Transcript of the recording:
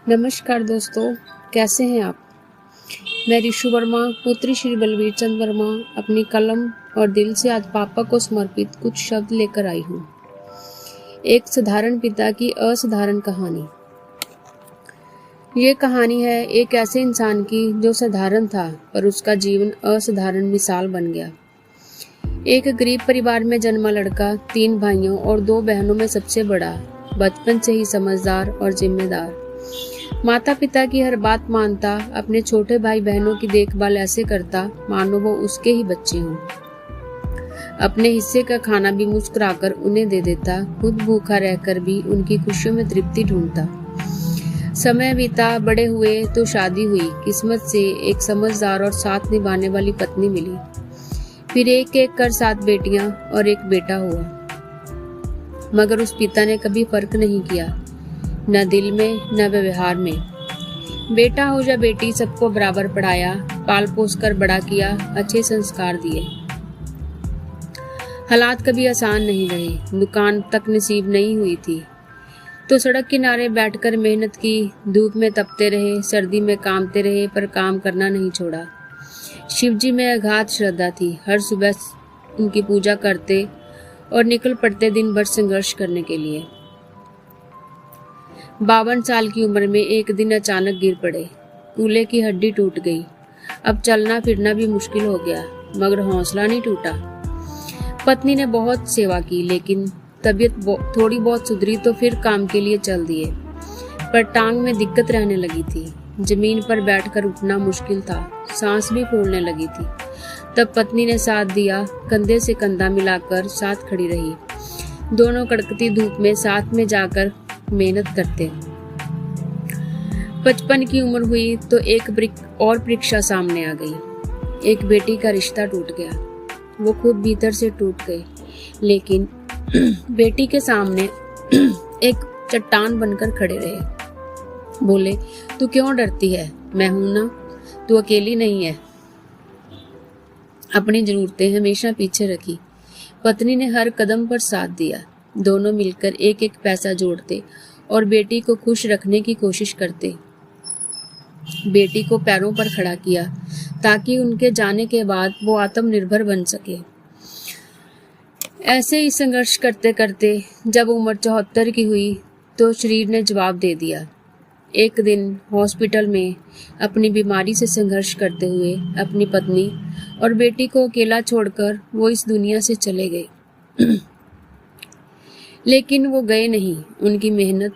नमस्कार दोस्तों, कैसे हैं आप। मैं ऋषु वर्मा, पुत्री श्री बलवीर चंद वर्मा, अपनी कलम और दिल से आज पापा को समर्पित कुछ शब्द लेकर आई हूँ। एक साधारण पिता की असाधारण कहानी। ये कहानी है एक ऐसे इंसान की जो साधारण था पर उसका जीवन असाधारण मिसाल बन गया। एक गरीब परिवार में जन्मा लड़का 3 भाइयों और 2 बहनों में सबसे बड़ा, बचपन से ही समझदार और जिम्मेदार। माता पिता की हर बात मानता, अपने छोटे भाई बहनों की देखभाल ऐसे करता मानो वो उसके ही बच्चे हों। अपने हिस्से का खाना भी मुस्कुराकर उन्हें दे देता, खुद भूखा रहकर भी उनकी खुशियों में तृप्ति ढूंढता। समय बीता, बड़े हुए तो शादी हुई। किस्मत से एक समझदार और साथ निभाने वाली पत्नी मिली। फिर एक एक कर 7 बेटियां और एक बेटा हुआ। मगर उस पिता ने कभी फर्क नहीं किया, न दिल में न व्यवहार में। बेटा हो या बेटी, सबको बराबर पढ़ाया, पाल पोस कर बड़ा किया, अच्छे संस्कार दिए। हालात कभी आसान नहीं रहे। दुकान तक नसीब नहीं हुई थी तो सड़क किनारे बैठकर मेहनत की, धूप में तपते रहे, सर्दी में कामते रहे, पर काम करना नहीं छोड़ा। शिवजी में अगाध श्रद्धा थी। हर सुबह उनकी पूजा करते और निकल पड़ते दिन भर संघर्ष करने के लिए। 52 साल की उम्र में एक दिन अचानक गिर पड़े। कूल्हे की हड्डी टूट गई। अब चलना फिरना भी मुश्किल हो गया, मगर हौसला नहीं टूटा। पत्नी ने बहुत सेवा की, लेकिन तबीयत थोड़ी बहुत सुधरी तो फिर काम के लिए चल दिए। पर टांग में दिक्कत रहने लगी थी। जमीन पर बैठकर उठना मुश्किल था, सांस भी फूलने लगी थी। तब पत्नी ने साथ दिया, कंधे से कंधा मिलाकर साथ खड़ी रही। दोनों कड़कती धूप में साथ में जाकर मेहनत करते। 55 की उम्र हुई तो एक और परीक्षा सामने आ गई। एक बेटी का रिश्ता टूट गया। वो खुद भीतर से टूट गए, लेकिन बेटी के सामने एक चट्टान बनकर खड़े रहे। बोले, तू क्यों डरती है, मैं हूं ना, तू अकेली नहीं है। अपनी जरूरतें हमेशा पीछे रखी। पत्नी ने हर कदम पर साथ दिया। दोनों मिलकर एक एक पैसा जोड़ते और बेटी को खुश रखने की कोशिश करते। बेटी को पैरों पर खड़ा किया ताकि उनके जाने के बाद वो आत्मनिर्भर बन सके। ऐसे ही संघर्ष करते करते जब उम्र 74 की हुई तो शरीर ने जवाब दे दिया। एक दिन हॉस्पिटल में अपनी बीमारी से संघर्ष करते हुए अपनी पत्नी और बेटी को अकेला छोड़कर वो इस दुनिया से चले गए। लेकिन वो गए नहीं। उनकी मेहनत,